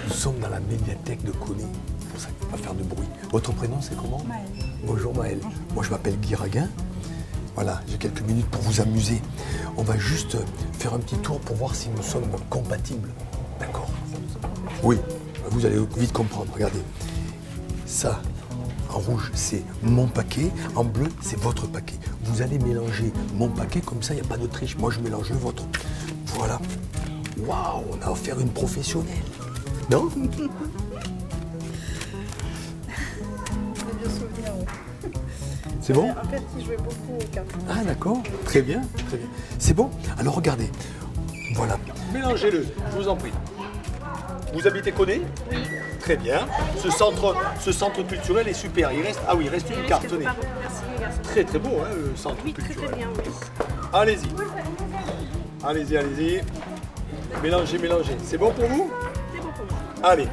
Nous sommes dans la médiathèque de Cauny, c'est pour ça qu'il ne faut pas faire de bruit. Votre prénom c'est comment? Maëlle. Bonjour Maëlle. Moi je m'appelle Guy Raguin. Voilà, j'ai quelques minutes pour vous amuser. On va juste faire un petit tour pour voir si nous sommes compatibles. D'accord? Oui, vous allez vite comprendre. Regardez, ça, en rouge, c'est mon paquet. En bleu, c'est votre paquet. Vous allez mélanger mon paquet, comme ça, il n'y a pas de triche. Moi, je mélange le vôtre. Voilà. Waouh, on a affaire à une professionnelle. Non? Des vieux souvenirs, oui. C'est bon? En fait, il jouait beaucoup aux cartes. Ah d'accord, très bien, très bien. C'est bon? Alors regardez, voilà. Mélangez-le, je vous en prie. Vous habitez Cauny? Oui. Très bien. Ce centre culturel est super. Il reste, il reste une carte, tenez. Merci les garçons. Très très beau, hein, le centre Oui, très culturel. très bien, oui. Allez-y. Allez-y, allez-y. Mélangez, mélangez. C'est bon pour vous? C'est bon pour moi. Allez,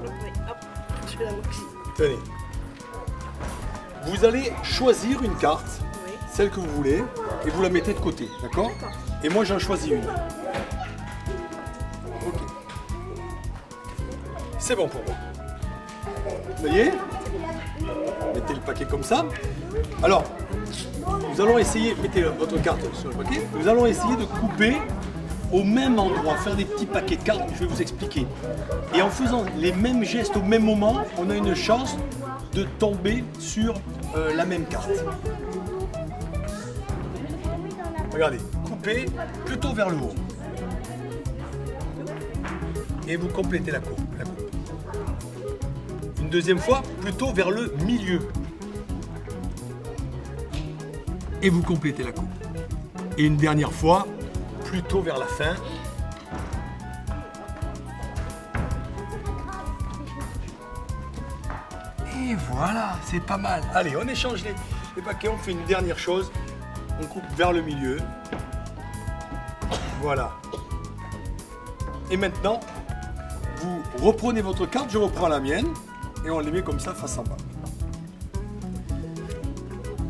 Oui, hop, je fais la moquille. tenez. Vous allez choisir une carte, Oui. celle que vous voulez, et vous la mettez de côté, d'accord? Et moi j'en choisis une. Ok. C'est bon pour moi. Vous voyez? Mettez le paquet comme ça. Alors, nous allons essayer, mettez votre carte sur le paquet, nous allons essayer de couper au même endroit, faire des petits paquets de cartes, je vais vous expliquer. Et en faisant les mêmes gestes au même moment, on a une chance de tomber sur la même carte. Regardez, coupez plutôt vers le haut. Et vous complétez la coupe. Une deuxième fois, plutôt vers le milieu. Et vous complétez la coupe. Et une dernière fois, plutôt vers la fin. Et voilà, c'est pas mal. Allez, on échange les paquets, on fait une dernière chose. On coupe vers le milieu. Voilà. Et maintenant, vous reprenez votre carte, je reprends la mienne, et on les met comme ça face en bas.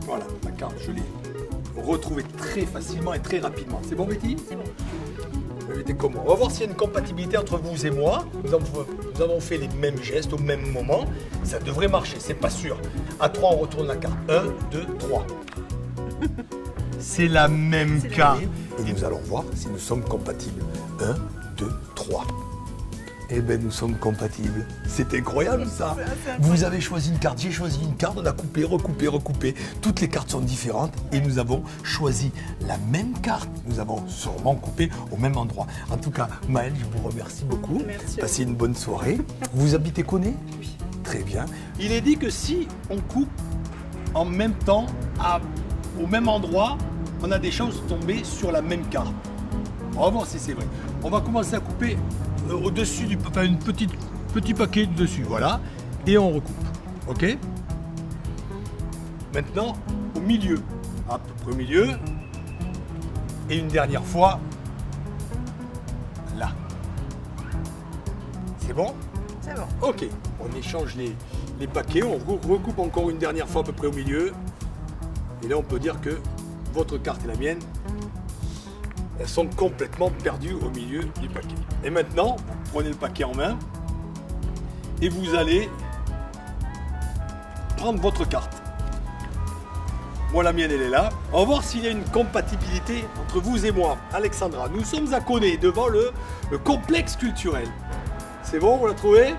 Voilà, la carte, je l'ai retrouvée très facilement et très rapidement. C'est bon, Betty? C'est bon. Comment? On va voir s'il y a une compatibilité entre vous et moi. Nous avons fait les mêmes gestes au même moment. Ça devrait marcher, c'est pas sûr. À 3, on retourne la carte. 1, 2, 3. C'est la même carte. Et nous allons voir si nous sommes compatibles. 1, 2, 3. Eh bien, nous sommes compatibles. C'est incroyable, ça. Vous avez choisi une carte, j'ai choisi une carte, on a coupé, recoupé, recoupé. Toutes les cartes sont différentes et nous avons choisi la même carte. Nous avons sûrement coupé au même endroit. En tout cas, Maëlle, je vous remercie beaucoup. Merci. Passez une bonne soirée. Vous habitez Cauny? Oui. Très bien. Il est dit que si on coupe en même temps, au même endroit, on a des chances de tomber sur la même carte. On va voir si c'est vrai. On va commencer à couper au-dessus du petit paquet de dessus, voilà, et on recoupe, ok? Maintenant, au milieu, à peu près au milieu, et une dernière fois, là. C'est bon? C'est bon. Ok, on échange les paquets, on recoupe encore une dernière fois à peu près au milieu, et là on peut dire que votre carte et la mienne, elles sont complètement perdues au milieu du paquet. Et maintenant, vous prenez le paquet en main et vous allez prendre votre carte. Moi, la mienne, elle est là. On va voir s'il y a une compatibilité entre vous et moi. Alexandra, nous sommes à Cauny, devant le complexe culturel. C'est bon, vous la trouvez?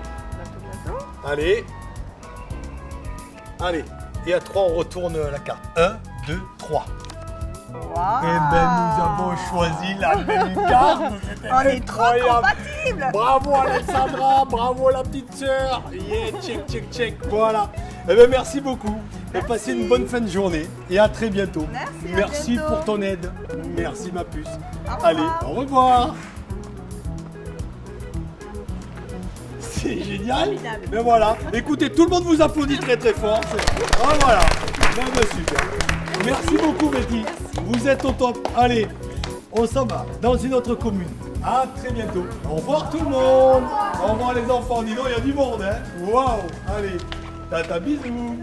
Bientôt. Allez. Allez. Et à 3, on retourne la carte. 1, 2, 3. Wow. Eh ben, nous avons choisi la même carte. On est trop compatibles. Bravo Alexandra, bravo la petite sœur. Yeah, check, check, check. Voilà. Eh ben, merci beaucoup. Et passez une bonne fin de journée. Et à très bientôt. Merci, à Merci bientôt. pour ton aide. Merci ma puce. Au revoir. Allez, au revoir. C'est génial. Formidable. Mais voilà, écoutez, tout le monde vous applaudit très très fort. Ah voilà, ben, super. Merci beaucoup Betty. Vous êtes au top. Allez, on s'en va dans une autre commune. À très bientôt. Au revoir tout le monde. Au revoir les enfants. Dis donc, il y a du monde, hein. Waouh. Allez, tata, bisous.